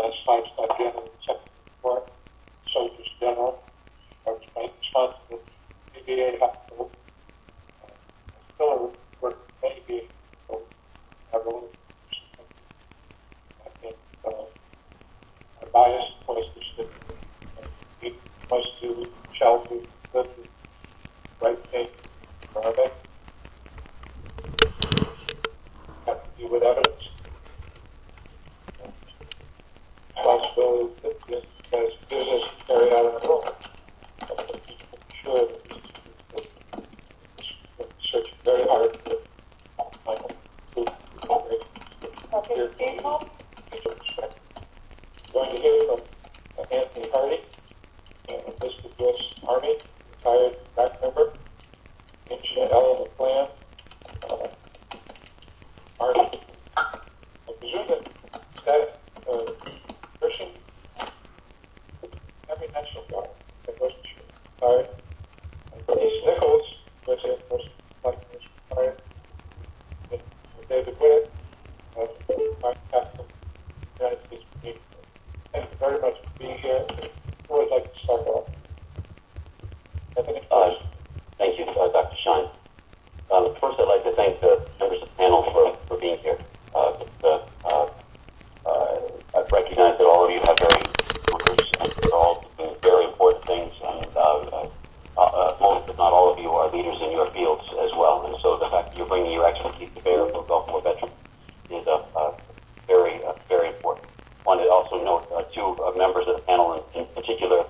Livestock General and Second Corps, Soldiers General, I was made responsible for PBA hospital. I still work for PBA hospital. I wrote my bias was that it was to shelter the right thing for our veterans. Have to do with evidence. Responsibility that this as business carry out our role. Sure that searching very hard to find going to hear from Anthony Hardy, enlisted U.S. Army, retired back member, Engineer Ellen McClan, Army. I presume that person, every national guard, I wasn't sure, retired. And Bernice Nichols, was Air Force Flight Nurse, retired. And David Whitt, Captain, United States Marine. Thank you very much for being here. Who would like to start off? Anthony? Thank you, Dr. Shine. First, I'd like to thank the members of the panel for being here. I recognize that all of you have very careers and you're all doing very important things, and most, if not all of you, are leaders in your fields as well. And so the fact that you're bringing your expertise to bear for Gulf War veterans is very important. I wanted to also note two members of the panel in particular,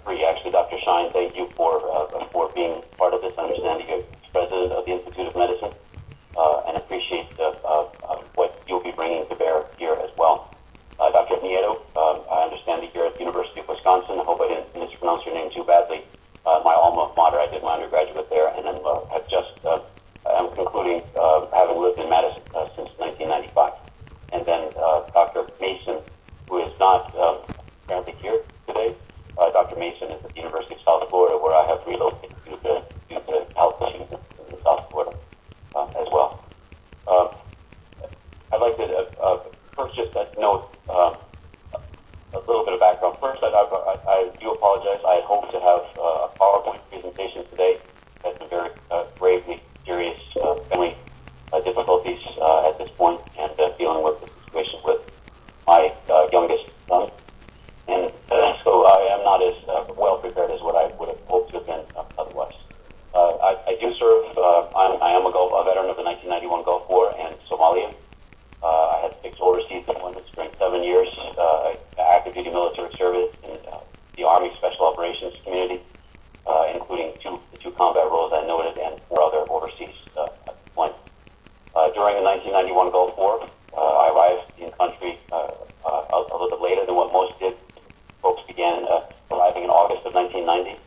three actually. Dr. Shine, thank you for being part of this. I understand that you're president of the Institute of Medicine, and appreciate what you'll be bringing to bear here as well. Dr. Nieto, I understand that you're at the University of Wisconsin. I hope I didn't mispronounce your name too badly. My alma mater, I did my undergraduate there, and then have just, I'm concluding having lived in Madison since 1995. And then Dr. Mason, who is not apparently here today. Dr. Mason is at the University of South Florida, where I have relocated due to health issues in South Florida as well. I'd like to first just note a little bit of background. First, I do apologize. I had hoped to have a PowerPoint presentation today. Had some very gravely serious family difficulties at this point, and dealing with the situation with my youngest son. And so I am not as well prepared as what I would have hoped to have been otherwise. I do serve, I am a veteran of the 1991 Gulf War and Somalia. I had 6 overseas deployments during 7 years, active duty military service in the Army Special Operations community, including the two combat roles I noted and 4 other overseas deployments. During the 1991 Gulf War, I arrived in country a little bit later than what most did. Folks began arriving in August of 1990,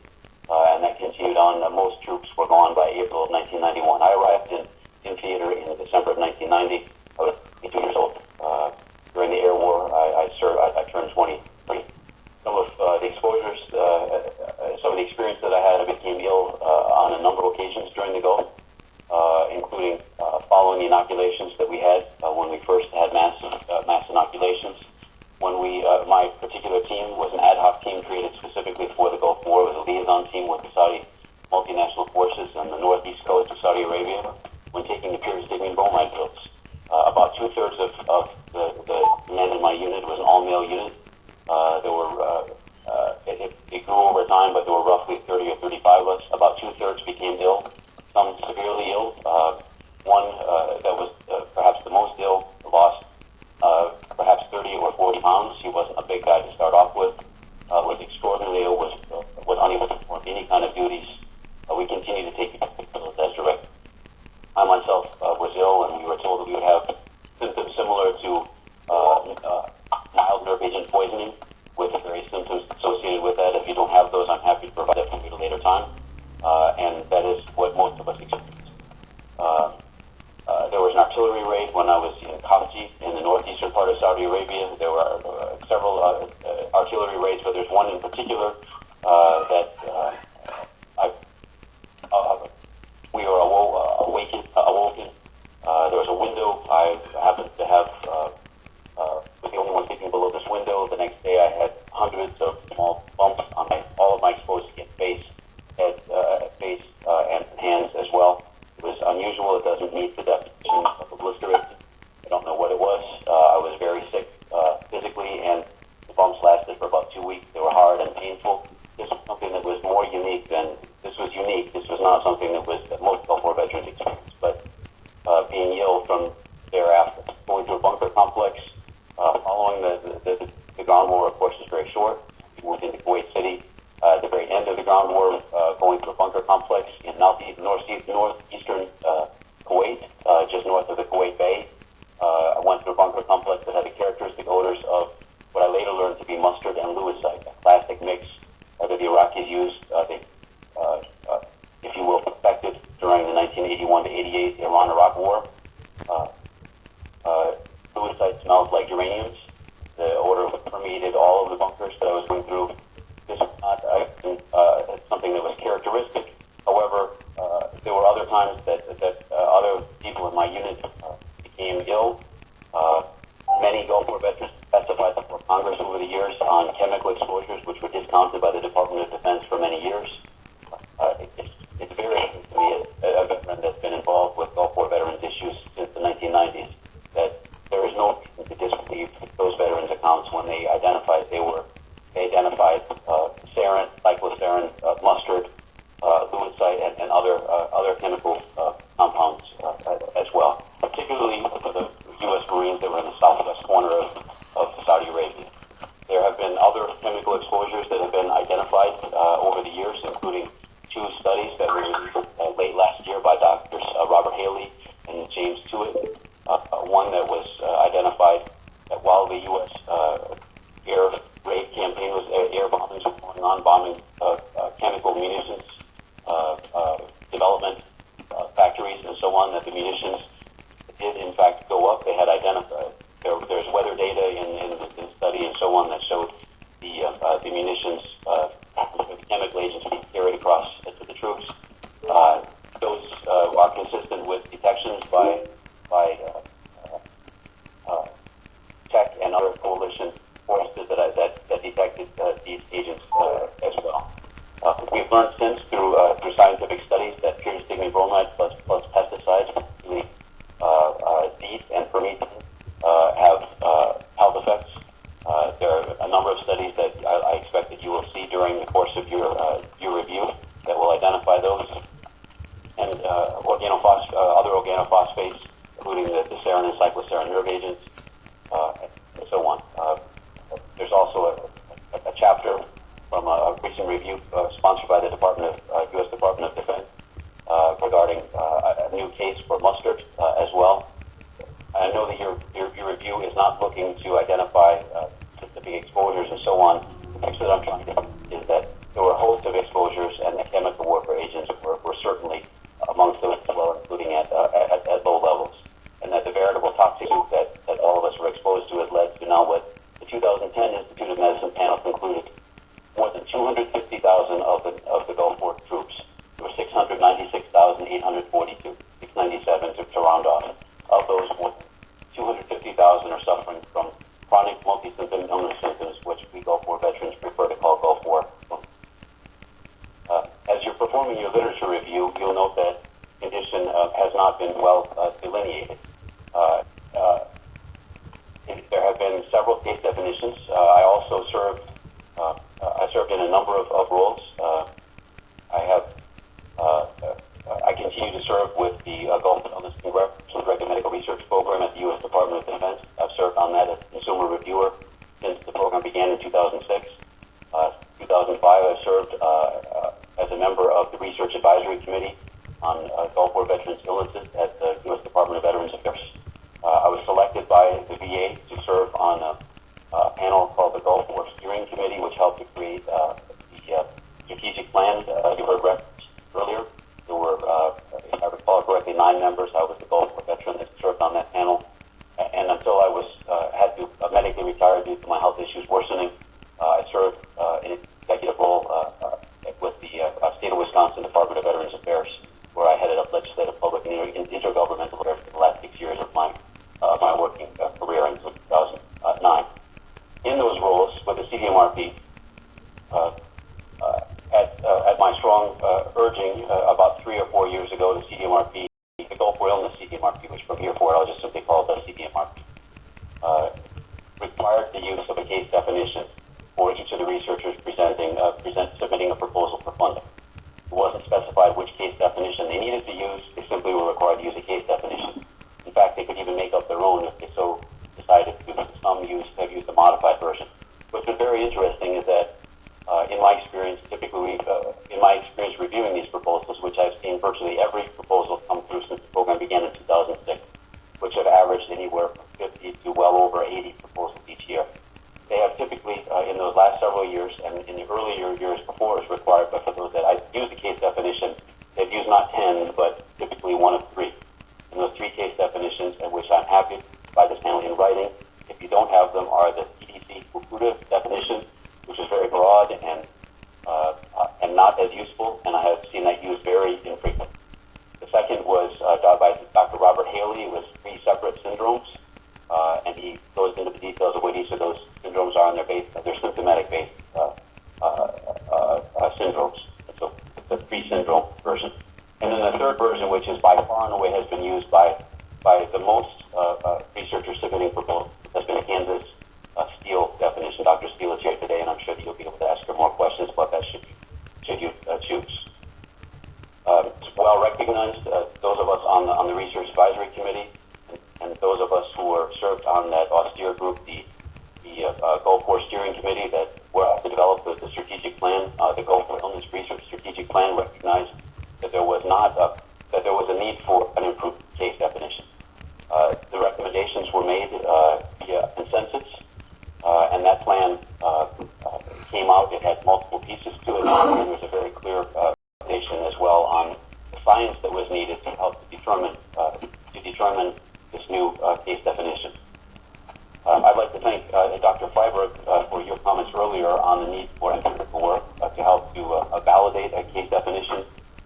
and that continued on. Most troops were gone by April of 1991. I arrived in theater in December of 1990. I was 22 years old. During the air war, I turned 23. Some of the exposures, some of the experience that I had, I became ill on a number of occasions during the Gulf, including following the inoculations that we had when we first had mass inoculations. When my particular team was an ad hoc team created specifically for the Gulf War. It was a liaison team with the Saudi multinational forces on the northeast coast of Saudi Arabia when taking the pyridymium bromide drills. About 2/3 of the men in my unit was an all-male unit. It grew over time, but there were roughly 30 or 35 of us. About 2/3 became ill, some severely ill. One that was perhaps the most ill lost perhaps 30 or 40 pounds. He wasn't a big guy to start off with. Was extraordinarily ill, was unable to perform any kind of duties. We continued to take pills as directed. I myself was ill, and we were told that we would have symptoms similar to mild nerve agent poisoning, with the various symptoms associated with that. If you don't have those, I'm happy to provide that for you at a later time. And that is what most of us experienced. There was an artillery raid when I was in Karachi, in the northeastern part of Saudi Arabia. There were several artillery raids, but there's one in particular that we were awoken. There was a window. I happened to have was the only one sleeping below this window. ground war, of course, is very short. We moved into Kuwait City. At the very end of the ground war, going to a bunker complex in northeastern Kuwait, just north of the Kuwait Bay. I went to a bunker complex that had the characteristic odors of what I later learned to be mustard and lewisite, a classic mix that the Iraqis used, if you will, perfected during the 1981 to 88 Iran-Iraq War. Lewisite smells like geraniums. The odor permeated all of the bunkers that I was going through. This was not something that was characteristic. However, there were other times that other people in my unit became ill. Many Gulf War veterans testified before Congress over the years on chemical exposures, which were discounted by the Department of Defense for many years. It's very interesting to me, as a veteran that's been involved with Gulf War veterans issues since the 1990s, that there is no reason to disbelieve those veterans' accounts when they identified sarin, cyclosarin, mustard, lewisite, and other chemical compounds as well, particularly for the U.S. Marines that were in the southwest corner of Saudi Arabia. There have been other chemical exposures that have been identified over the years, including two studies that were released late last year by doctors Robert Haley and James Tewitt. One that was identified that while the U.S. air raid campaign air bombings were going on, bombing chemical munitions development factories and so on, that the munitions did in fact go up. They had identified, there's weather data in the study and so on that showed the munitions, the chemical agents being carried across to the troops. Those are consistent with detections by Tech and other coalition forces that detected these agents as well. We've learned since through scientific studies that pyridostigmine bromide plus pesticides, particularly DEET and permethrin, have health effects. There are a number of studies that I expect that you will see during the course of your review that will identify those. And other organophosphates, including the sarin and cyclosarin nerve agents, and so on. There's also a chapter from a recent review sponsored by the U.S. Department of Defense regarding a new case for mustard as well. I know that your review is not looking to identify specific exposures and so on. The picture that I'm trying to do is that there were a host of exposures, and the chemical warfare agents were certainly amongst those as well, including at low levels. And that the veritable toxic soup that all of us were exposed to has led to now what the 2010 Institute of Medicine panel concluded: more than 250,000 of the Gulf War troops. There were 696,842, 697 to round off. Of those, more than 250,000 are suffering from chronic multi-symptom illness symptoms, which we Gulf War veterans prefer to call Gulf War. As you're performing your literature review, you'll note that condition has not been well delineated. There have been several case definitions. I also served in a number of roles. I continue to serve with the Gulf Wellness Congressional Directed Medical Research Program at the U.S. Department of Defense. I've served on that as a consumer reviewer since the program began in 2006. 2005, I served as a member of the Research Advisory Committee on Gulf War Veterans Illnesses at the U.S. Department of Veterans Affairs. I was selected by the VA to serve on a panel called the Gulf War Steering Committee, which helped to create the strategic plan you heard referenced earlier. There were, if I recall correctly, 9 members. I was the Gulf War veteran that served on that panel. And until I had to medically retire due to my health issues worsening, I served in an executive role with the State of Wisconsin Department of Veterans Affairs, where I headed up legislative, public, and intergovernmental affairs for the last 6 years of my working career until 2009. In those roles with the CDMRP, at my strong urging about 3 or 4 years ago, the CDMRP, the Gulf War Illness CDMRP, which from here forward I'll just simply call it the CDMRP, required the use of a case definition for each of the researchers submitting a proposal for funding. It wasn't specified which case definition they needed to use. They simply were required to use a case definition. In fact, they could even make up their own if they so decided to. Some have used a modified version. last several years, and in the earlier years before it was required, but for those that I use the case definition, they've used not 10, but typically one of three. And those three case definitions, and which I'm happy to provide this panel in writing, if you don't have them, are the CDC Fukuda definition, which is very broad and not as useful, and I have seen that used very infrequently. The second was by Dr. Robert Haley. It was 3 separate syndromes, and he goes into the details of what each of those syndromes are, and they're symptomatic-based syndromes. So it's a 3-syndrome version. And then the third version, which is by far and away has been used by the most researchers submitting proposals, has been a Kansas Steele definition. Dr. Steele is here today, and I'm sure that you'll be able to ask her more questions about that should you choose. It's well recognized. Those of us on the Research Advisory Committee and those of us who were served on that austere group, the Gulf War Steering Committee that were to develop the strategic plan, the Gulf War Illness Research Strategic Plan, recognized that there was a need for an improved case definition. The recommendations were made via consensus, and that plan came out. It had multiple pieces to it, and there was a very clear foundation as well on the science that was needed to help to determine this new case definition. I'd like to thank Dr. Freiberg for your comments earlier on the need for empirical work to help to validate a case definition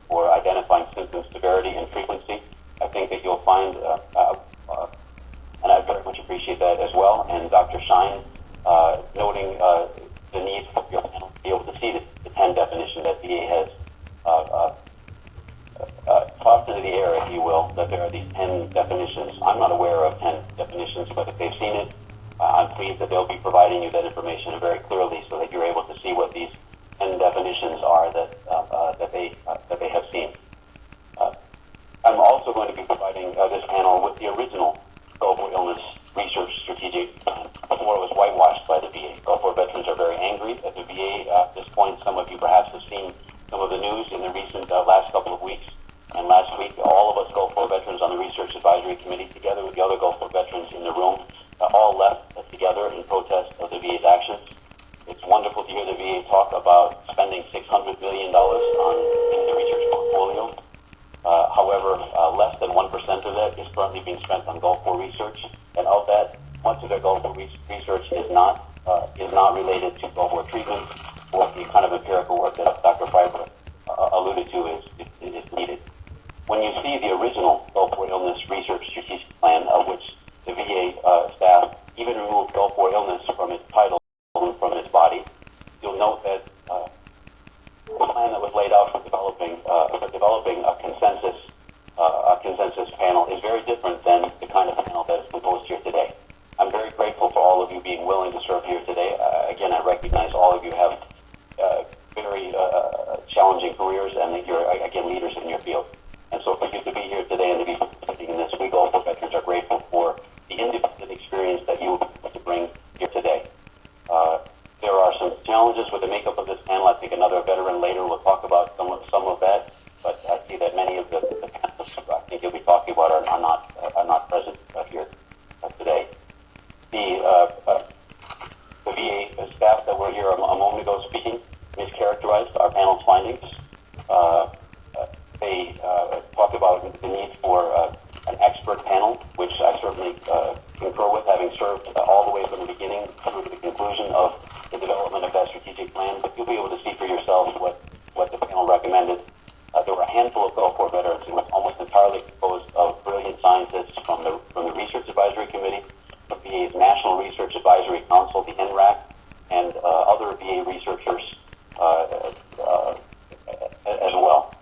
for identifying symptom severity and frequency. I think that you'll find, and I very much appreciate that as well, and Dr. Shine noting the need for your panel to be able to see the 10 definition that VA has tossed into the air, if you will, that there are these 10 definitions. I'm not aware of 10 definitions, but if they've seen it, I'm pleased that they'll be providing you that information very clearly so that you're able to see what these 10 definitions are that they have seen. I'm also going to be providing this panel with the original Gulf War Illness Research Strategic Plan before it was whitewashed by the VA. Gulf War veterans are very angry at the VA at this point. Some of you perhaps have seen some of the news in the recent last couple of weeks. And last week, all of us Gulf War veterans on the Research Advisory Committee, together with the other Gulf War veterans in the room, all left together in protest of the VA's actions. It's wonderful to hear the VA talk about spending $600 million on the research portfolio. However, less than 1% of that is currently being spent on Gulf War research, and of that, much of their Gulf War research is not related to Gulf War treatment or the kind of empirical work that Dr. Freiberg alluded to is needed. When you see the original Gulf War Illness Research Strategic Plan, of which the VA staff even removed Gulf War Illness from its title and from its body, you'll note that the plan that was laid out for developing a consensus panel is very different than the kind of panel that is proposed here today. I'm very grateful for all of you being willing to serve here today. Again, I recognize all of you have very challenging careers, and that you're, again, leaders in your field. And so for you to be here today and to be participating in this, we Gulf War veterans are grateful for the independent experience that you have to bring here today. There are some challenges with the makeup of this panel. I think another veteran later will talk about some of that, but I see that many of the panelists I think you'll be talking about are not present here today. The VA staff that were here a moment ago speaking mischaracterized our panel's findings. They talked about the need for an expert panel, which I certainly concur with, having served all the way from the beginning through to the conclusion of the development of that strategic plan. But you'll be able to see for yourselves what the panel recommended. There were a handful of Gulf War veterans who were almost entirely composed of brilliant scientists from the Research Advisory Committee, the VA's National Research Advisory Council, the NRAC, and other VA researchers as well.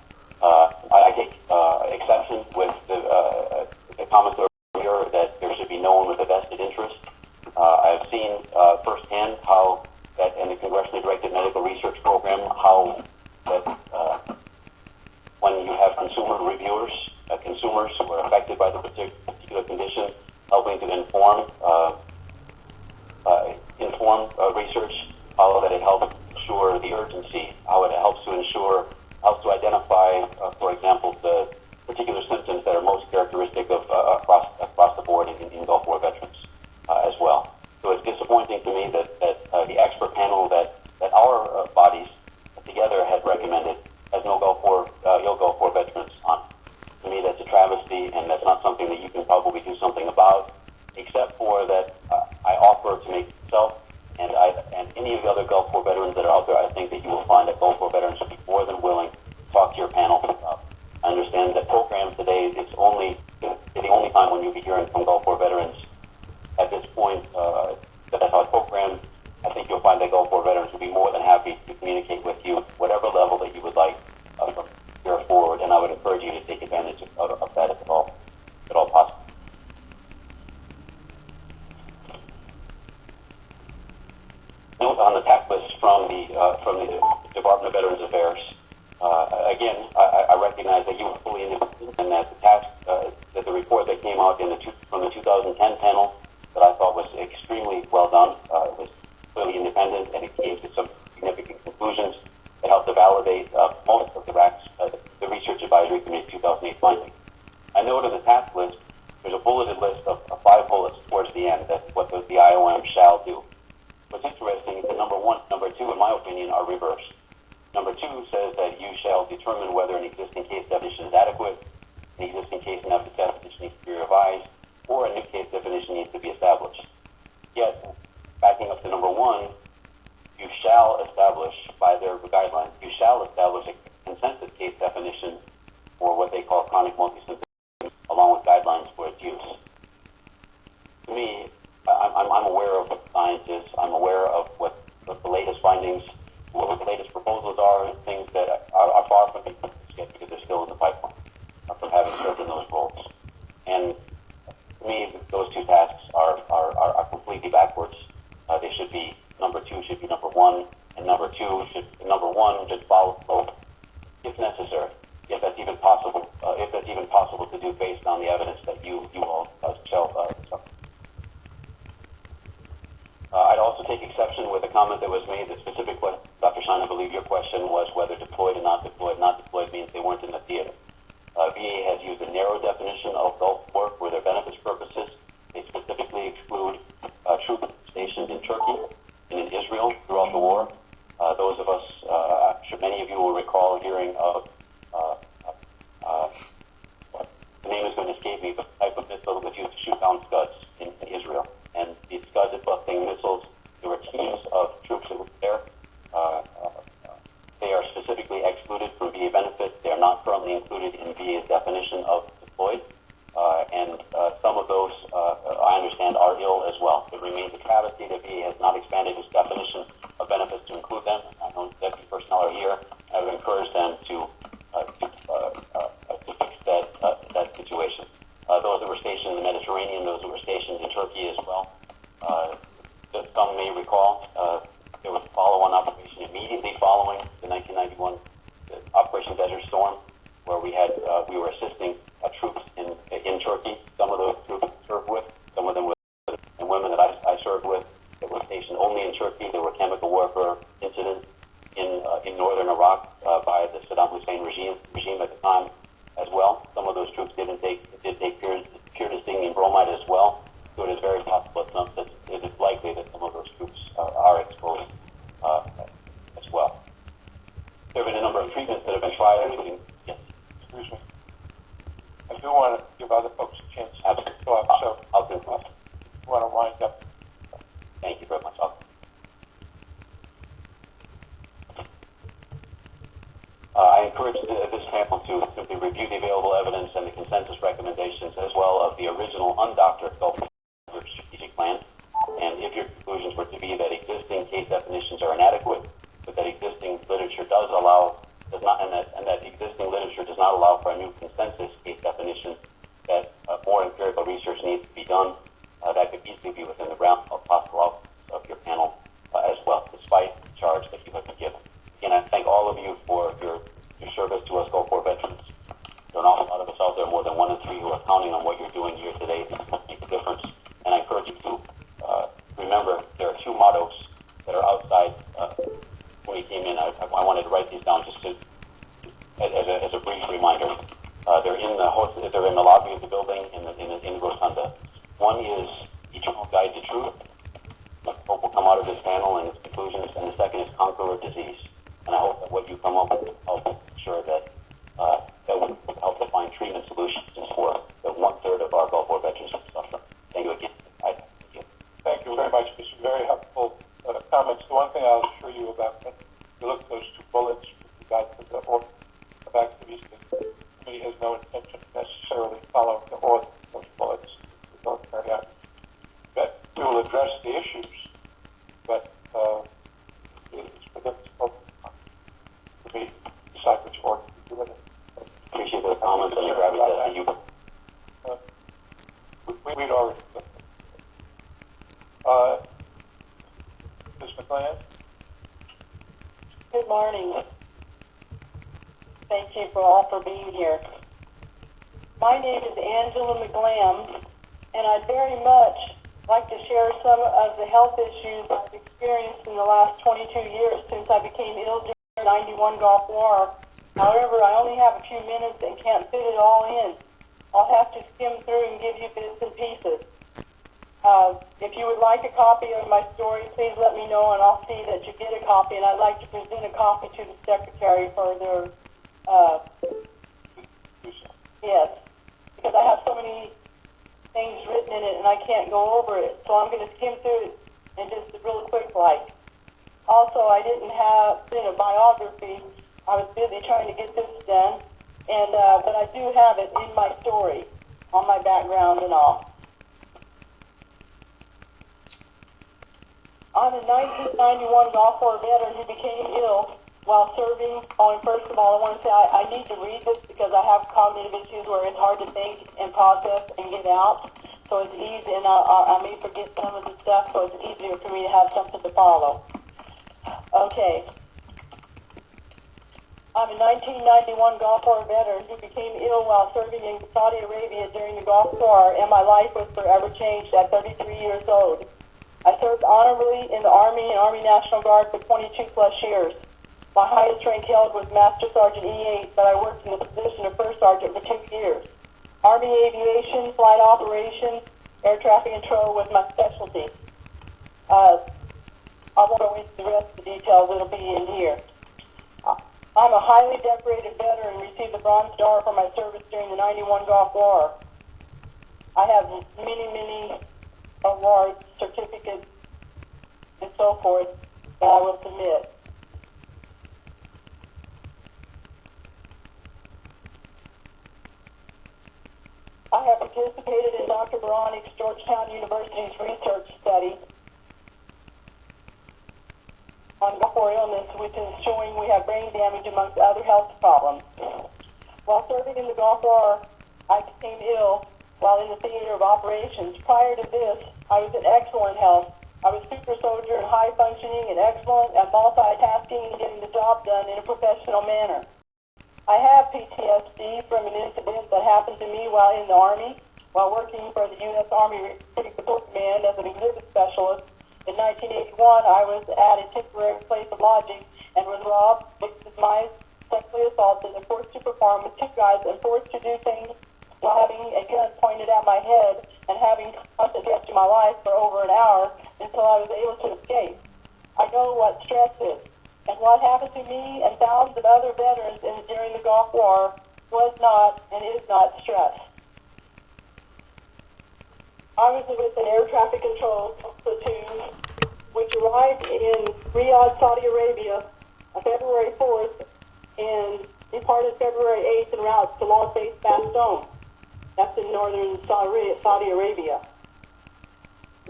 I take exception with the comments earlier that there should be no one with a vested interest. I've seen firsthand how that in the Congressionally Directed Medical Research Program, how that when you have consumer reviewers, consumers who are affected by the particular condition, helping to inform research, how that it helps ensure the urgency, how it helps to identify, for example, the particular symptoms that are most characteristic of across the board in Gulf War veterans as well. So it's disappointing to me that the expert panel that any of the other Gulf War veterans that are out there, I think that you will find that Gulf War veterans will be more than willing to talk to your panel. I understand that programs today, it's the only time when you'll be hearing from Gulf War veterans at this point that that's our program. I think you'll find that Gulf War veterans will be more than happy to communicate with you, whatever level that you would like from here forward, and I would encourage you to take advantage of that if at all possible. Note on the task list from the Department of Veterans Affairs. Again, I recognize that you were fully independent and that the task, that the report that came out from the 2010 panel that I thought was extremely well done, was clearly independent, and it came to some significant conclusions that helped to validate most of the Research Advisory Committee 2008 findings. I note in the task list, there's a bulleted list of 5 bullets towards the end. That's what the IOM shall do. What's interesting is that number 1, number 2, in my opinion, are reversed. Number 2 says that you shall determine whether an existing case definition is adequate, an existing case definition needs to be revised, or a new case definition needs to be established. Yet, backing up to number 1, you shall establish, by their guidelines, you shall establish a consensus case definition for what they call chronic multisymptom, along with guidelines for its use. To me, I'm aware of what the science is. I'm aware of what the latest findings, what the latest proposals are, and things that are far from being yet because they're still in the pipeline from having served in those roles. And to me, those 2 tasks are completely backwards. They should be, number 2 should be number 1, and number 1 should follow if necessary, if that's even possible to do based on the evidence that you all shall. I'd also take exception with a comment that was made, the specific question, Dr. Shine, I believe your question was whether deployed and not deployed. Not deployed means they weren't in the theater. VA has used a narrow definition of Gulf war for their benefits purposes. They specifically exclude troops stationed in Turkey and in Israel throughout the war. Those of us, I'm sure many of you will recall hearing of, the name is going to escape me, but the type of missile that was used to shoot down Scuds in Israel. And these Scud busting missiles, there were teams of troops that were there. They are specifically excluded from VA benefits. They are not currently included in VA's definition of deployed. And some of those, I understand, are ill as well. It remains a travesty that VA has not expanded its definition of benefits to include them. I know deputy personnel are here. I would encourage them to fix that situation. Those that were stationed in the Mediterranean, those that were stationed in Turkey as well. Some may recall there was a follow-on operation immediately following the 1991 Operation Desert Storm, where we were assisting troops in Turkey. Some of those troops I served with, some of them were and women that I served with that were stationed only in Turkey. There were chemical warfare incidents in northern Iraq by the Saddam Hussein regime at the time as well. Some of those troops did take pyridostigmine bromide as well. So it is very possible that it is likely that some of those troops are exposed as well. There have been a number of treatments that have been tried, including, yes. Excuse me. I do want to give other folks a chance. Absolutely. So I'll do that. I want to wind up. Thank you very much. I encourage this panel to simply review the available evidence and the consensus recommendations as well of the original undoctored Gulf War strategic plan. And if your conclusions were to be that existing case definitions are inadequate, but that existing literature does not allow for a new consensus case definition, that more empirical research needs to be done, that could easily be within the realm of possible outcomes of your panel as well, despite the charge that you have been given. Again, I thank all of you for your service to us Gulf War veterans. There are an awful lot of us out there, more than 1 in 3, who are counting on what you're doing here today to make a difference. And I encourage you to remember there are 2 mottos that are outside. When we came in, I wanted to write these down just as a brief reminder. They're in the lobby of the building in the rotunda. One is eternal guide to truth. Hope will come out of this panel and its conclusions. And the second is conqueror disease. And I hope that what you come up with will help ensure that that will help to find treatment solutions for the 1/3 of our Gulf War veterans who suffer. Thank you again. Thank you very much for some very helpful comments. the one thing I'll assure you about when you look at those two bullets with regard to the order of activities. The committee has no intention of necessarily following the order of those bullets. We don't carry out. That we will address the issues, but it's for them to focus on the meeting, decide which order to do it in. Appreciate those comments and the gravity that you. We'd already done Ms. McLean? Good morning. Thank you for being here. My name is Angela McGlam, and I'd very much like to share some of the health issues I've experienced in the last 22 years since I became ill during the 91 Gulf War. However, I only have a few minutes and can't fit it all in. I'll have to skim through and give you bits and pieces. If you would like a copy of my story, please let me know and I'll see that you get a copy, and I'd like to present a copy to the Secretary for their, yes, because I have so many things written in it and I can't go over it, so I'm going to skim through it and just real quick like. Also, I didn't have a biography. I was busy trying to get this done, and but I do have it in my story, on my background and all. I'm a 1991 Gulf War veteran who became ill while serving. First of all, I want to say I need to read this because I have cognitive issues where it's hard to think and process and get out. So it's easy, and I may forget some of the stuff, so it's easier for me to have something to follow. Okay. I'm a 1991 Gulf War veteran who became ill while serving in Saudi Arabia during the Gulf War, and my life was forever changed at 33 years old. I served honorably in the Army and Army National Guard for 22 plus years. My highest rank held was Master Sergeant E8, but I worked in the position of First Sergeant for 2 years. Army aviation, flight operations, air traffic control was my specialty. I won't go into the rest of the details, it'll be in here. I'm a highly decorated veteran and received the Bronze Star for my service during the 91 Gulf War. I have many awards, certificates, and so forth that I will submit. I have participated in Dr. Baranik's Georgetown University's research study on Gulf War illness, which is showing we have brain damage amongst other health problems. While serving in the Gulf War, I became ill while in the theater of operations. Prior to this, I was in excellent health. I was super soldier and high functioning and excellent at multitasking and getting the job done in a professional manner. I have PTSD from an incident that happened to me while in the Army, while working for the U.S. Army Recruiting Support Command as an exhibit specialist. In 1981, I was at a temporary place of lodging and was robbed, victimized, sexually assaulted, and forced to perform with 2 guys and forced to do things while having a gun pointed at my head and having constant threats to my life for over an hour until I was able to escape. I know what stress is, and what happened to me and thousands of other veterans during the Gulf War was not and is not stress. I was with an air traffic control platoon which arrived in Riyadh, Saudi Arabia on February 4th and departed February 8th en route to Las Base Bastogne. That's in northern Saudi Arabia.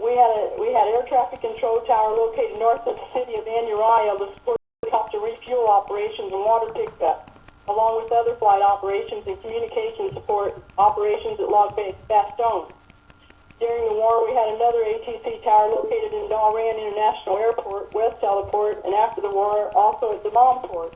We had air traffic control tower located north of the city of Anuraya to support helicopter refuel operations and water pickup, along with other flight operations and communication support operations at Las Base Bastogne. During the war, we had another ATC tower located in Dalran International Airport, West Teleport, and after the war, also at Dammam Port.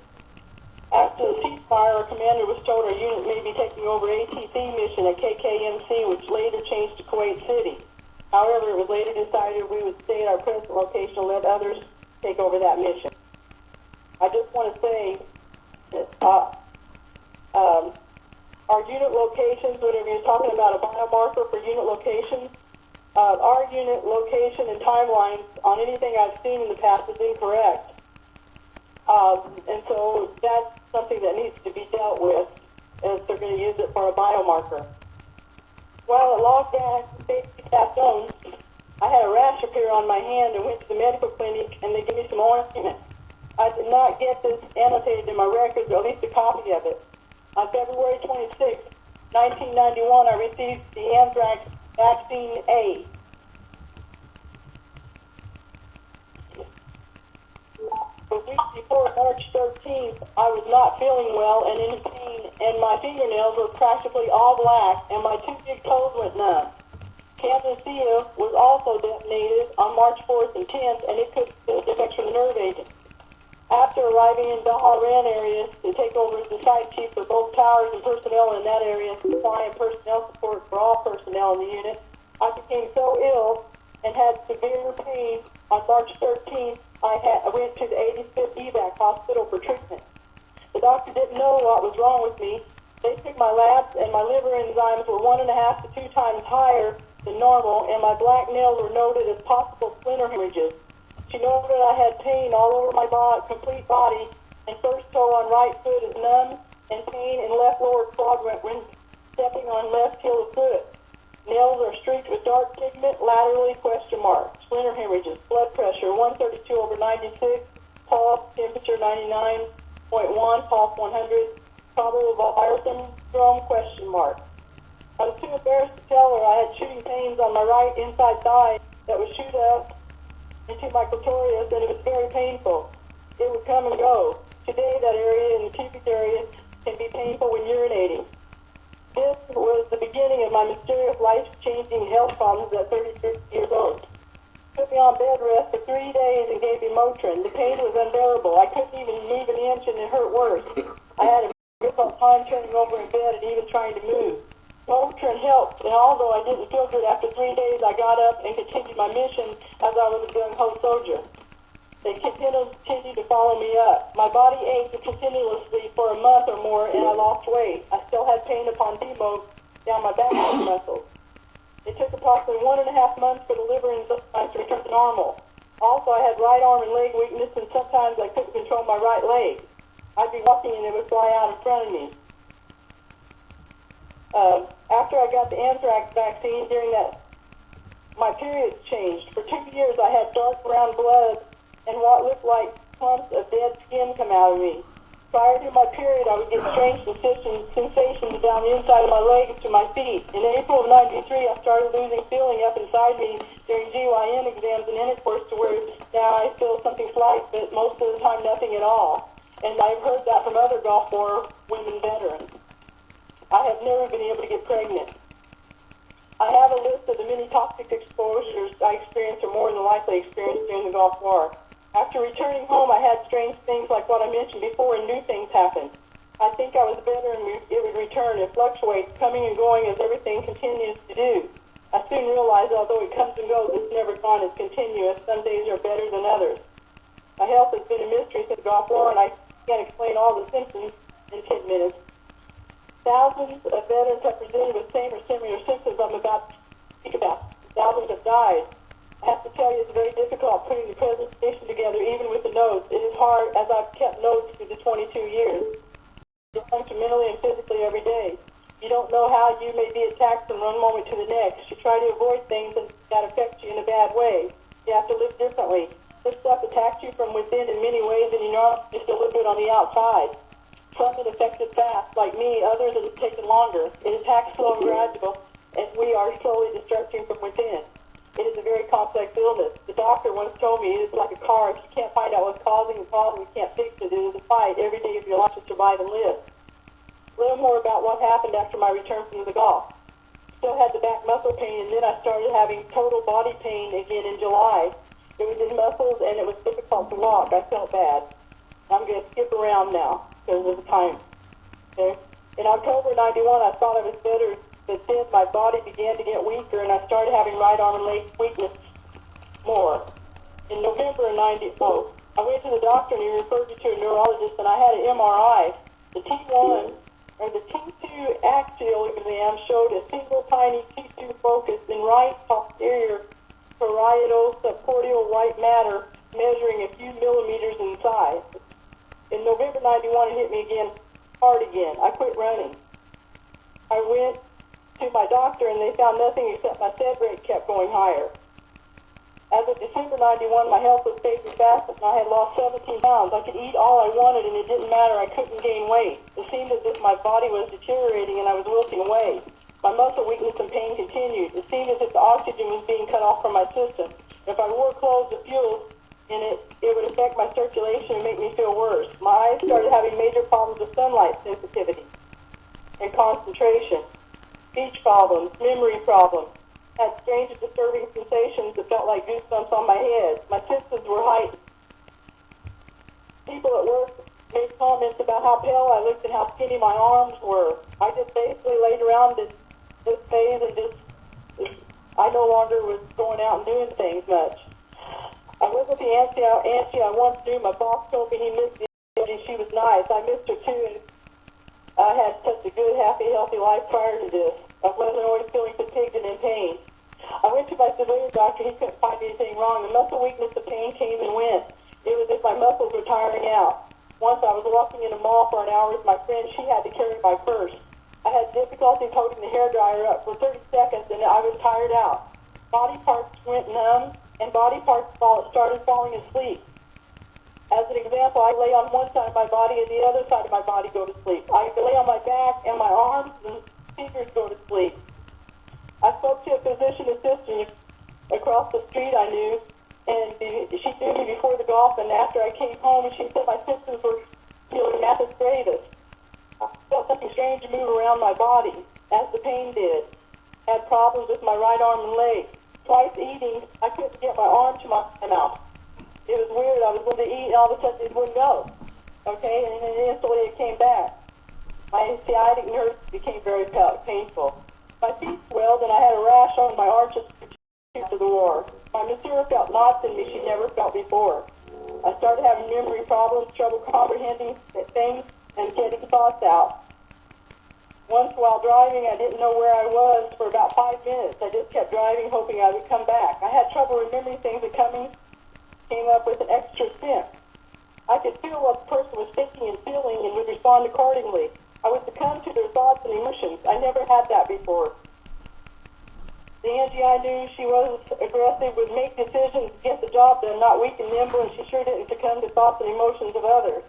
After the ceasefire, our commander was told our unit may be taking over ATC mission at KKMC, which later changed to Kuwait City. However, it was later decided we would stay at our present location and let others take over that mission. I just want to say that our unit locations, whenever you're talking about a biomarker for unit locations, our unit location and timelines on anything I've seen in the past is incorrect. And so that's something that needs to be dealt with if they're going to use it for a biomarker. While at Las Base Bastogne, I had a rash appear on my hand and went to the medical clinic, and they gave me some ointment. I did not get this annotated in my records, or at least a copy of it. On February 26, 1991, I received the anthrax vaccine A. A week before March 13th, I was not feeling well and in pain, and my fingernails were practically all black, and my two big toes went numb. Campnesia was also detonated on March 4th and 10th, and it could be effects from the nerve agent. After arriving in Bahrain area to take over as the site chief for both towers and personnel in that area, supplying personnel support for all personnel in the unit, I became so ill and had severe pain on March 13th. I went to the 85th EVAC hospital for treatment. The doctor didn't know what was wrong with me. They took my labs, and my liver enzymes were 1.5 to 2 times higher than normal, and my black nails were noted as possible splinter hemorrhages. She noted I had pain all over my complete body, and first toe on right foot is numb, and pain in left lower quadrant when stepping on left heel of foot. Nails are streaked with dark pigment, laterally ? Splinter hemorrhages, blood pressure 132/96, pulse, temperature 99.1, pulse 100, probable virus syndrome ? I was too embarrassed to tell her I had shooting pains on my right inside thigh that would shoot up into my clitoris, and it was very painful. It would come and go. Today, that area in the pubic area can be painful when urinating. This was the beginning of my mysterious life-changing health problems at 36 years old. Put me on bed rest for 3 days and gave me Motrin. The pain was unbearable. I couldn't even move an inch, and it hurt worse. I had a difficult time turning over in bed and even trying to move. Motrin helped, and although I didn't feel good after 3 days, I got up and continued my mission as I was a gung-ho soldier. They continued to follow me up. My body ached continuously for a month or more, and I lost weight. I still had pain upon demo down my back muscles. It took approximately 1.5 months for the liver enzymes to return to normal. Also, I had right arm and leg weakness, and sometimes I couldn't control my right leg. I'd be walking, and it would fly out in front of me. After I got the anthrax vaccine, during that, my periods changed. For 2 years, I had dark brown blood and what looked like clumps of dead skin come out of me. Prior to my period, I would get strange sensations down the inside of my legs to my feet. In April of '93, I started losing feeling up inside me during GYN exams and intercourse, to where now I feel something slight, but most of the time nothing at all. And I've heard that from other Gulf War women veterans. I have never been able to get pregnant. I have a list of the many toxic exposures I experienced or more than likely experienced during the Gulf War. After returning home, I had strange things like what I mentioned before, and new things happened. I think I was better, and it would return and fluctuate, coming and going as everything continues to do. I soon realized, although it comes and goes, it's never gone, it's continuous. Some days are better than others. My health has been a mystery since the Gulf War, and I can't explain all the symptoms in 10 minutes. Thousands of veterans have presented with same or similar symptoms I'm about to speak about. Thousands have died. I have to tell you, it's very difficult putting the presentation together, even with the notes. It is hard, as I've kept notes through the 22 years. You function mentally and physically every day. You don't know how you may be attacked from one moment to the next. You try to avoid things that affect you in a bad way. You have to live differently. This stuff attacks you from within in many ways, and you know it's a little bit on the outside. Some it affects it fast, like me. Others it has taken longer. It attacks slow and gradual, and we are slowly destructing from within. It is a very complex illness. The doctor once told me it is like a car. If you can't find out what's causing the problem, you can't fix it. It is a fight every day of your life to survive and live. A little more about what happened after my return from the Gulf. Still had the back muscle pain, and then I started having total body pain again in July. It was in muscles, and it was difficult to walk. I felt bad. I'm going to skip around now because of the time. Okay? In October '91, I thought I was better, but then my body began to get weaker, and I started having right arm and leg weakness more. In November of I went to the doctor, and he referred me to a neurologist, and I had an MRI. The T1, or the T2 axial exam showed a single tiny T2 focus in right posterior parietal subcortical white matter measuring a few millimeters in size. In November '91, it hit me hard again. I quit running. I went to my doctor, and they found nothing except my sed rate kept going higher. As of December 91, my health was fading fast, and I had lost 17 pounds. I could eat all I wanted, and it didn't matter. I couldn't gain weight. It seemed as if my body was deteriorating, and I was wilting away. My muscle weakness and pain continued. It seemed as if the oxygen was being cut off from my system. If I wore clothes with fuel in it, it would affect my circulation and make me feel worse. My eyes started having major problems with sunlight sensitivity and concentration, speech problems, memory problems. Had strange and disturbing sensations that felt like goosebumps on my head. My senses were heightened. People at work made comments about how pale I looked and how skinny my arms were. I just basically laid around this phase and I no longer was going out and doing things much. I wasn't the Auntie I once knew. My boss told me he missed me and she was nice. I missed her too, and I had such a good, happy, healthy life prior to this. I wasn't always feeling fatigued and in pain. I went to my civilian doctor. He couldn't find anything wrong. The muscle weakness and pain came and went. It was as if my muscles were tiring out. Once I was walking in a mall for an hour with my friend. She had to carry my purse. I had difficulties holding the hairdryer up for 30 seconds, and I was tired out. Body parts went numb, and body parts started falling asleep. As an example, I lay on one side of my body and the other side of my body go to sleep. I lay on my back and my arms and fingers go to sleep. I spoke to a physician assistant across the street I knew, and she knew me before the golf, and after I came home, she said my symptoms were feeling massive gravis. I felt something strange move around my body, as the pain did. Had problems with my right arm and leg. Twice eating, I couldn't get my arm to my mouth. It was weird. I was going to eat, and all of a sudden it wouldn't go. Okay, and then instantly it came back. My sciatic nerve became very painful. My feet swelled, and I had a rash on my arches after the war. My masseur felt knots in me she'd never felt before. I started having memory problems, trouble comprehending things, and getting thoughts out. Once while driving, I didn't know where I was for about 5 minutes. I just kept driving, hoping I would come back. I had trouble remembering things that came up with an extra sense. I could feel what the person was thinking and feeling and would respond accordingly. I would succumb to their thoughts and emotions. I never had that before. The Angie I knew, she was aggressive, would make decisions, get the job done, not weak and nimble, and she sure didn't succumb to thoughts and emotions of others.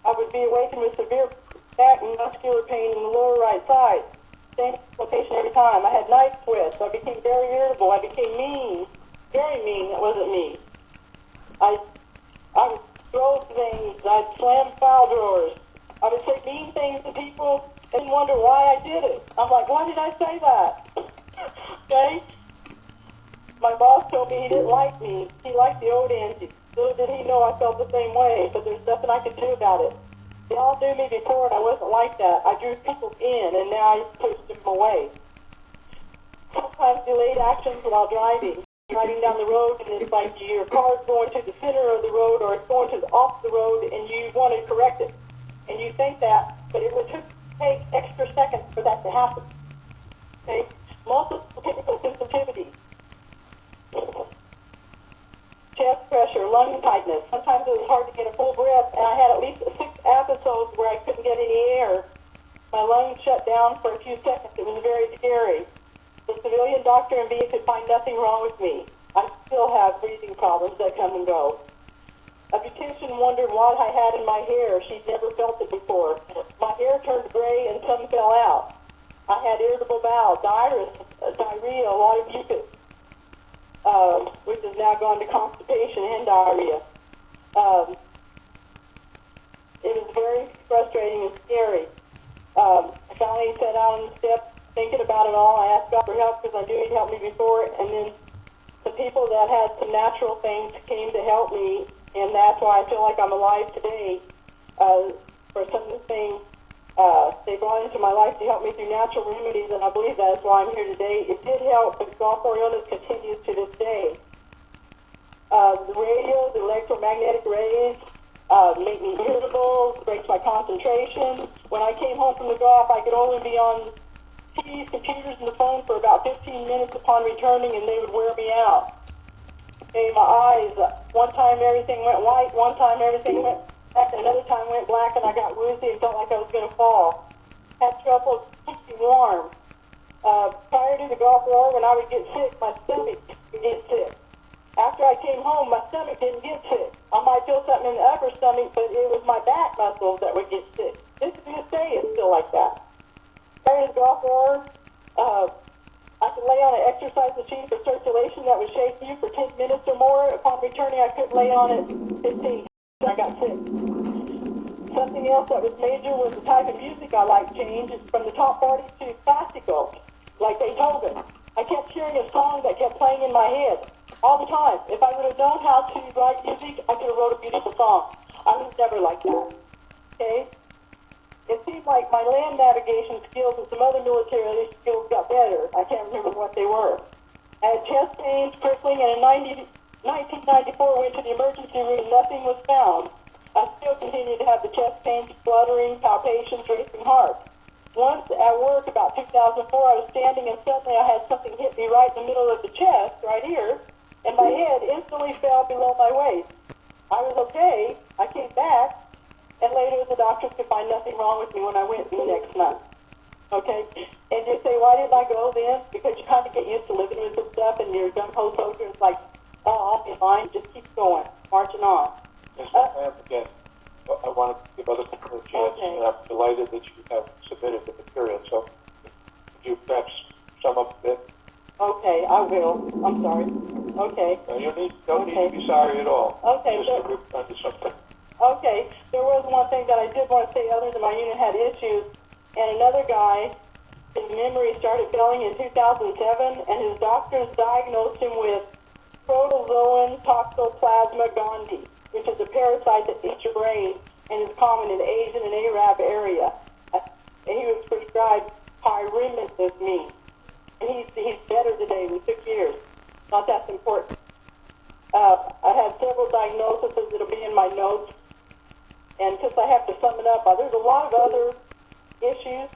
I would be awakened with severe back and muscular pain in the lower right side. Same location every time. I had night sweats. I became very irritable. I became mean. Very mean. That wasn't me. I would throw things. I'd slam file drawers. I would say mean things to people and wonder why I did it. I'm like, why did I say that? Okay? My boss told me he didn't like me. He liked the old Angie. Little did he know I felt the same way, but there's nothing I could do about it. They all knew me before, and I wasn't like that. I drew people in, and now I pushed them away. Sometimes delayed actions while driving down the road, and it's like your car's going to the center of the road, or it's going to off the road, and you want to correct it. And you think that, but it would take extra seconds for that to happen. Okay? Multiple chemical sensitivity. Chest pressure, lung tightness. Sometimes it was hard to get a full breath, and I had at least 6 episodes where I couldn't get any air. My lungs shut down for a few seconds. It was very scary. The civilian doctor and VA could find nothing wrong with me. I still have breathing problems that come and go. A beautician wondered what I had in my hair. She'd never felt it before. My hair turned gray and some fell out. I had irritable bowel, diarrhea, a lot of mucus, which has now gone to constipation and diarrhea. It was very frustrating and scary. I finally sat down on the steps thinking about it all. I asked God for help because I knew He'd helped me before, and then the people that had some natural things came to help me, and that's why I feel like I'm alive today. For some of the things they brought into my life to help me through natural remedies, and I believe that's why I'm here today. It did help, but Gulf War illness continues to this day. The radio, the electromagnetic rays, make me irritable, breaks my concentration. When I came home from the Gulf, I could only be on TVs, computers, and the phone for about 15 minutes upon returning, and they would wear me out. Okay, my eyes, one time everything went white, one time everything went black, and another time went black, and I got woozy and felt like I was going to fall. Had trouble keeping warm. Prior to the Gulf War, when I would get sick, my stomach would get sick. After I came home, my stomach didn't get sick. I might feel something in the upper stomach, but it was my back muscles that would get sick. This to this day, it's still like that. Prior to the Gulf War, I could lay on an exercise machine for circulation that would shake you for 10 minutes or more. Upon returning, I couldn't lay on it 15 and I got sick. Something else that was major was the type of music I liked changed from the top 40 to classical, like Beethoven. I kept hearing a song that kept playing in my head all the time. If I would have known how to write music, I could have wrote a beautiful song. I was never like that. Okay? It seemed like my land navigation skills and some other military skills got better. I can't remember what they were. I had chest pains, crippling, and in 1994 went to the emergency room and nothing was found. I still continued to have the chest pains, fluttering, palpitations, racing heart. Once at work, about 2004, I was standing and suddenly I had something hit me right in the middle of the chest, right here, and my head instantly fell below my waist. I was okay. I came back, and later the doctors could find nothing wrong with me when I went the next month. Okay? And you say, why didn't I go then? Because you kind of get used to living with this stuff, and you're a gung-ho soldier. It's like, oh, I'll be fine. Just keep going, marching on. Yes, ma'am. Again, I want to give other people a chance, Okay. and I'm delighted that you have submitted the material. So, could you perhaps sum up a bit? Okay, I will. I'm sorry. Okay. You don't need to be sorry at all. Okay, Just but- that we've done something. Okay, there was one thing that I did want to say other than my unit had issues, and another guy, his memory started failing in 2007, and his doctors diagnosed him with protozoan toxoplasma gondii, which is a parasite that eats your brain and is common in the Asian and Arab area. And he was prescribed pyrimethamine, and he's better today in 6 years. Not that important. I had several diagnoses that'll be in my notes. And since I have to sum it up, there's a lot of other issues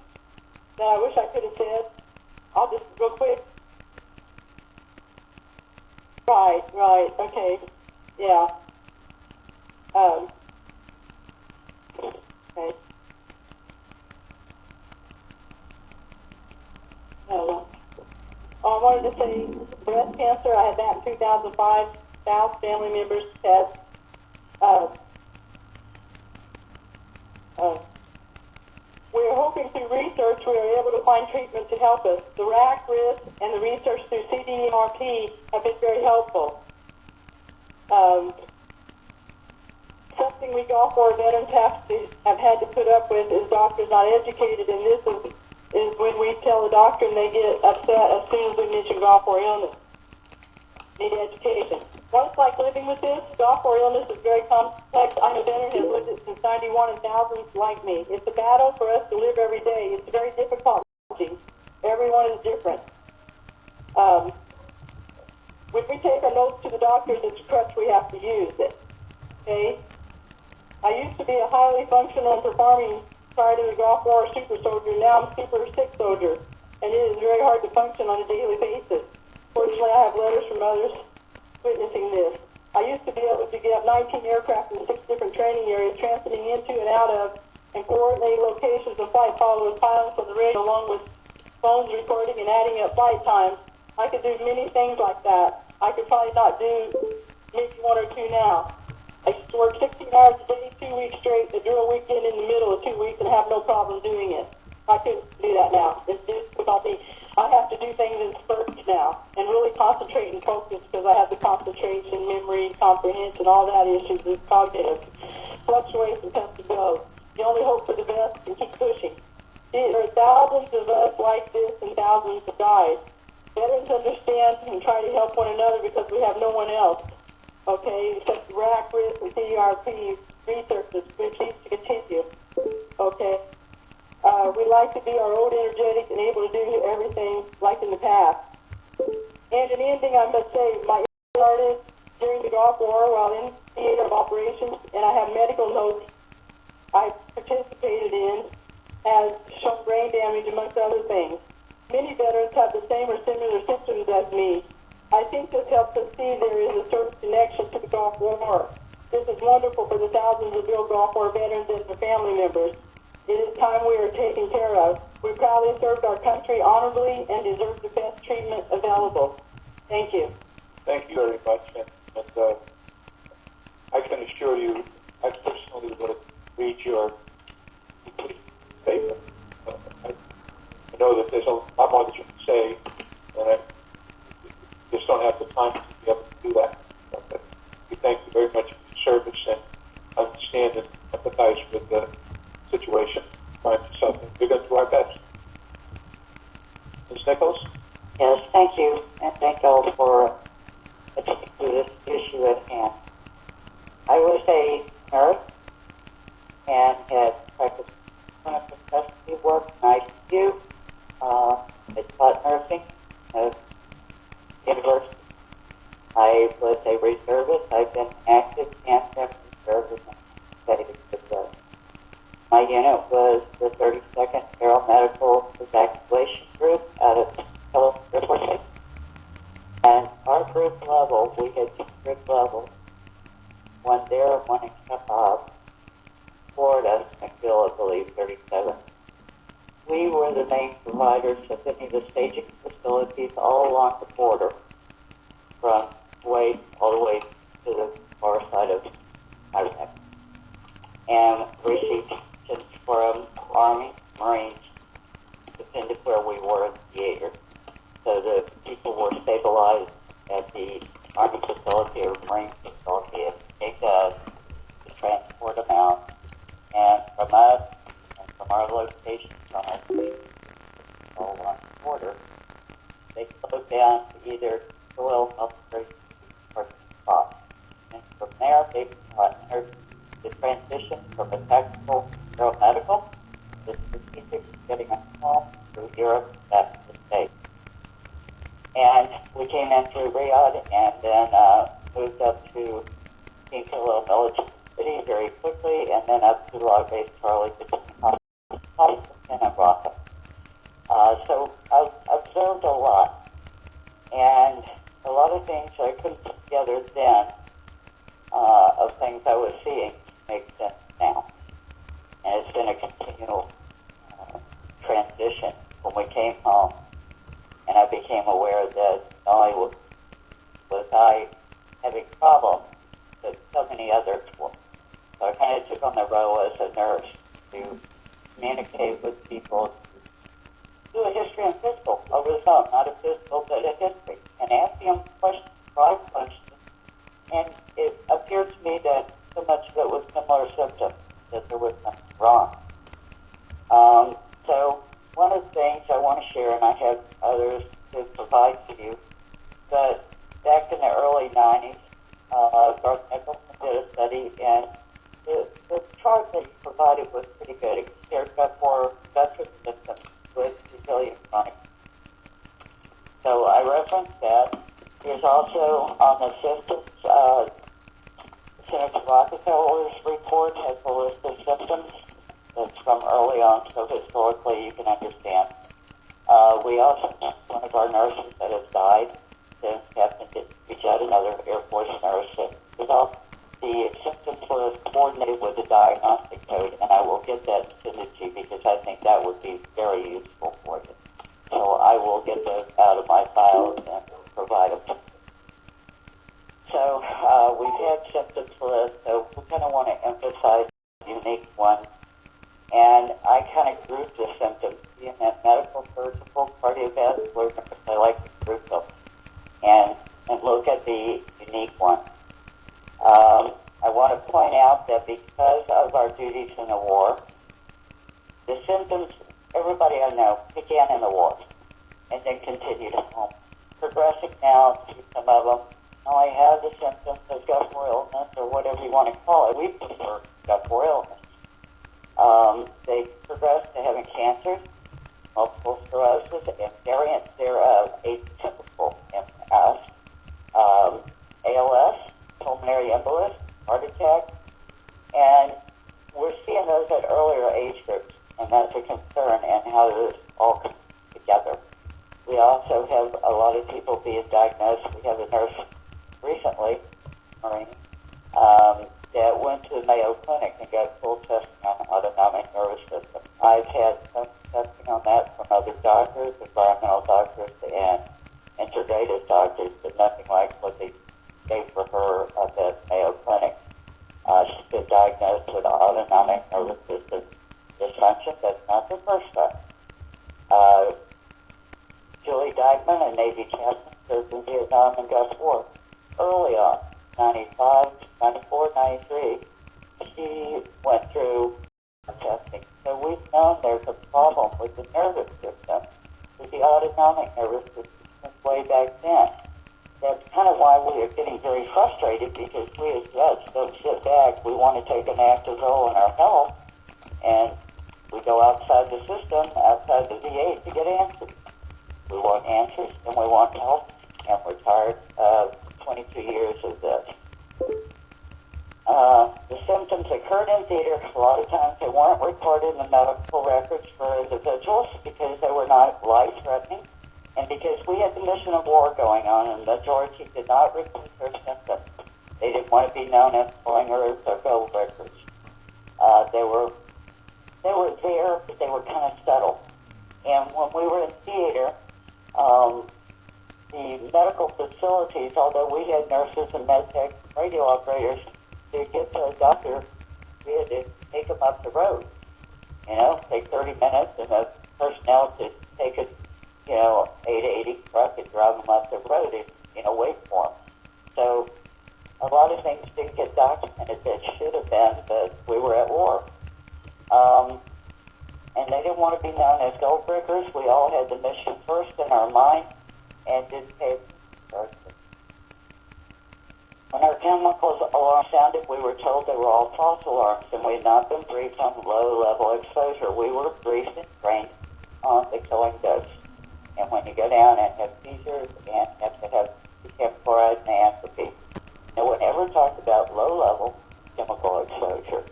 that I wish I could have said. I'll just real quick. Right, okay, yeah. Okay. I wanted to say breast cancer, I had that in 2005. Spouse, family members had we're hoping through research we are able to find treatment to help us. The RAC, RIS, and the research through CDMRP have been very helpful. Something we Gulf War veterans have had to put up with is doctors not educated, and this is when we tell the doctor and they get upset as soon as we mention Gulf War illness. Need education. What it's like living with this, Gulf War illness is very complex. I'm a veteran who has lived it since 91 and thousands like me. It's a battle for us to live every day. It's very difficult. Everyone is different. When we take our notes to the doctors, it's a crutch we have to use it. Okay? I used to be a highly functional and performing prior to the Gulf War super soldier. Now I'm super sick soldier. And it is very hard to function on a daily basis. Fortunately, I have letters from others witnessing this. I used to be able to get 19 aircraft in 6 different training areas, transiting into and out of, and coordinate locations of flight followers, pilots on the radio, along with phones recording and adding up flight times. I could do many things like that. I could probably not do maybe 1 or 2 now. I used to work 16 hours a day, 2 weeks straight, a drill weekend in the middle of 2 weeks, and have no problem doing it. I couldn't do that now. It's difficulty. I have to do things in spurts now and really concentrate and focus because I have the concentration, memory, comprehension, all that issues is cognitive. Fluctuations comes to go. You only hope for the best and keep pushing. There are thousands of us like this and thousands have died. Veterans understand and try to help one another because we have no one else. Okay, except RAC, RIS, and CERP researchers, which needs to continue. Okay. We like to be our own energetic and able to do everything like in the past. And in ending, I must say, my started during the Gulf War while in theater of operations, and I have medical notes I participated in as shown brain damage amongst other things. Many veterans have the same or similar symptoms as me. I think this helps us see there is a certain connection to the Gulf War. This is wonderful for the thousands of real Gulf War veterans and their family members. It is time we are taken care of. We proudly served our country honorably and deserve the best treatment available. Thank you. Thank you very much, and I can assure you, I personally will read your complete statement. I know that there's a lot more that you can say, and I just don't have the time to be able to do that. But we thank you very much for your service and understand and empathize with the situation. Find something. We're going to do our best. Ms. Nichols? Yes, thank you, and thank all for attending to this issue at hand. I was a nurse and had practiced clinical specialty work in ICU. I taught nursing at university. I was a reservist. I've been active and reservist in the state of the My unit was the 32nd Aeromedical Evacuation Group out of California. And our group level, we had two group levels, one there, one in Florida, McGill, I believe, 37. We were the main providers of any of the staging facilities all along the border, from Kuwait all the way to the far side of Iraq. And received from Army, Marines, depending where we were in the theater. So the people were stabilized at the Army facility or Marine facility and take us to transport them out. And from us, and from our location, from our fleet, all along the border, they go down to either soil upgrade or spot. And from there, they entered the transition from a tactical aeromedical to strategic, getting us home through Europe back to the States. And we came in through Riyadh and then moved up to King Khalil military city very quickly, and then up to Log Base Charlie between Pakistan and Raqqa. So I've observed a lot, and a lot of things I couldn't put together then of things I was seeing make sense now. And it's been a continual transition. When we came home, and I became aware that not only was I having problems, but so many others were. So I kind of took on the role as a nurse to communicate with people, to do a history and physical over the phone, not a physical, but a history, and ask them questions, broad questions. And it appeared to me that so much of it was similar symptoms, that there was something wrong. So one of the things I want to share, and I have others to provide to you, but back in the early 90s, Garth Nicholson did a study, and the chart that he provided was pretty good. It compared for veteran symptoms with civilian chronic. So I referenced that. There's also on the symptoms, Senator Rockefeller's report has a list of symptoms that's from early on, so historically you can understand. We also, one of our nurses that has died, since Captain did reach out, another Air Force nurse, that developed the symptoms was coordinated with the diagnostic code, and I will get that to you because I think that would be very useful for you. So I will get those out of my files and provide them. So we've had symptoms list, so we kind of want to emphasize the unique one. And I kind of grouped the symptoms, being that medical, surgical, cardiovascular, I like to group them and look at the unique one. I want to point out that because of our duties in the war, the symptoms, everybody I know, began in the war and then continued at home. Progressing now to some of them, only have the symptoms of gut-war illness or whatever you want to call it. We prefer gut-war illness. They progress to having cancers, multiple sclerosis, and variants thereof, atypical MS, ALS, pulmonary embolus, heart attack, and we're seeing those at earlier age groups, and that's a concern, and how this all comes together. We also have a lot of people being diagnosed. We have a nurse recently, Marine, that went to the Mayo Clinic and got full testing on autonomic nervous system. I've had some testing on that from other doctors, environmental doctors, and Integrated doctors, but nothing like what they gave for her at the Mayo Clinic. She's been diagnosed with autonomic nervous system dysfunction. That's not the first time. Julie Dyckman, a Navy chaplain, served in Vietnam and Gulf War. Early on, 95, 94, 93, she went through testing. So we've known there's a problem with the nervous system, with the autonomic nervous system since way back then. That's kind of why we are getting very frustrated, because we as vets don't sit back. We want to take an active role in our health, and we go outside the system, outside the VA to get answers. We want answers, and we want help, and we're tired of 22 years of this. The symptoms occurred in theater. A lot of times they weren't recorded in the medical records for individuals because they were not life-threatening, and because we had the mission of war going on, and the majority did not report their symptoms. They didn't want to be known as slingers or gold breakers. They were there, but they were kind of subtle. And when we were in theater, the medical facilities, although we had nurses and med tech radio operators, to get to a doctor, we had to take them up the road. Take 30 minutes, and the personnel to take a, 880 truck and drive them up the road and, wait for them. So a lot of things didn't get documented that should have been, but we were at war. And they didn't want to be known as gold breakers. We all had the mission first in our mind and didn't pay attention. When our chemical alarm sounded, we were told they were all false alarms, and we had not been briefed on low-level exposure. We were briefed and trained on the killing dose. And when you go down and have seizures and have to have chloride and atrophy, no one ever talked about low-level chemical exposure,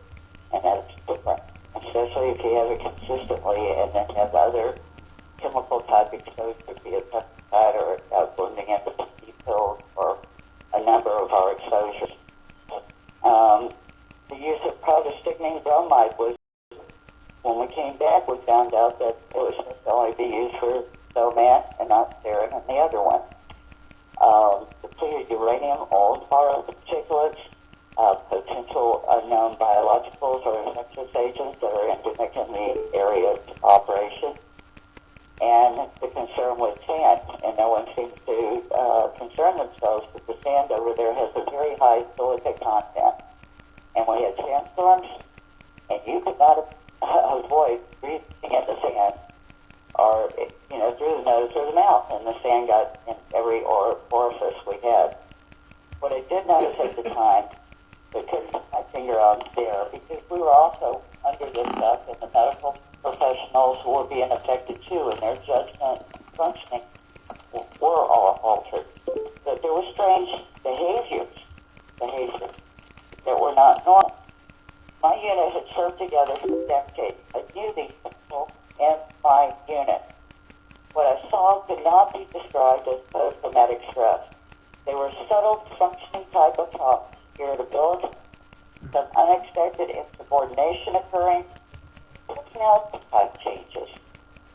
and that's different, especially if you have it consistently and then have other chemical-type exposure, be it pesticide or blending into PT pills or a number of our exposures. The use of prostaglandin bromide was, when we came back, we found out that it was supposed to only be used for Stoman and not sarin and the other one. Depleted uranium, old particulates, potential unknown biologicals or infectious agents that are endemic in the area of operation, and the concern with sand. And no one seems to concern themselves with the sand over there has a very high silica content. And we had sandstorms, and you could not avoid breathing in the sand or, through the nose or the mouth, and the sand got in every orifice we had. What I did notice at the time, but couldn't put my finger on there, because we were also under this stuff, and the medical professionals were being affected too, and their judgment functioning were all altered. But there were strange behaviors that were not normal. My unit had served together for decades. I knew these people in my unit. What I saw could not be described as post-traumatic stress. They were subtle, functioning type of problems, irritability, some unexpected insubordination occurring, personality type changes,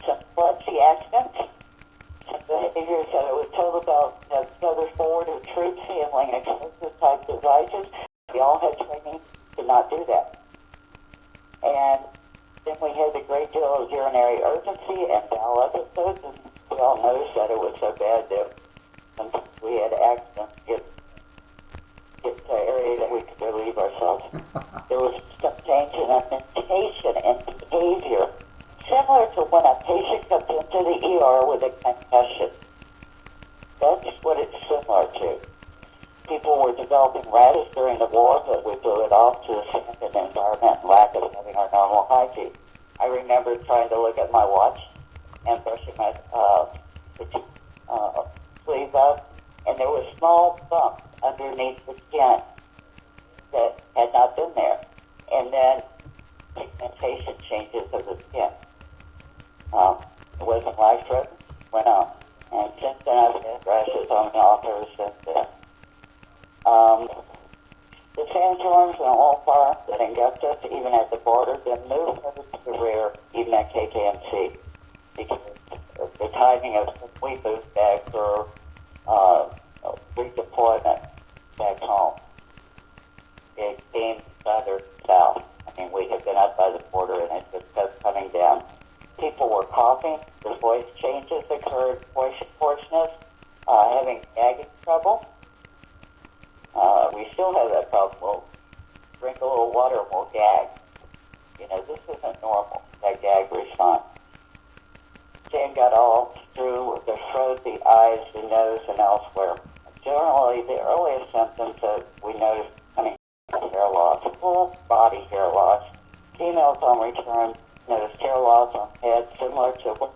some clumsy accidents, some behaviors that I was told about other forward of troops handling explosive type devices. We all had training to not do that. And then we had a great deal of urinary urgency and bowel episodes, and we all noticed that it was so bad that sometimes we had accidents get to areas that we could relieve ourselves. There was some change in mentation and behavior, similar to when a patient comes into the ER with a concussion. That's what it's similar to. People were developing rashes during the war, but we blew it off to the sand and environment and lack of having our normal hygiene. I remember trying to look at my watch and brushing my sleeve up, and there were small bumps underneath the skin that had not been there. And then pigmentation changes of the skin. It wasn't life-threatening, went on. And since then, I've had rashes on the authors since then. The sandstorms and oil fire that engulfed us, even at the border, then moved over to the rear, even at KKMC, because of the timing of we moved back for coughing, the voice changes occurred, voice hoarseness, having gagging trouble. We still have that problem. We'll drink a little water and we'll gag. You know, this isn't normal, that gag response. Jane got all through the throat, the eyes, the nose, and elsewhere. Generally, the earliest symptoms that we notice coming from hair loss, full body hair loss. Females on return notice hair loss on head, similar to what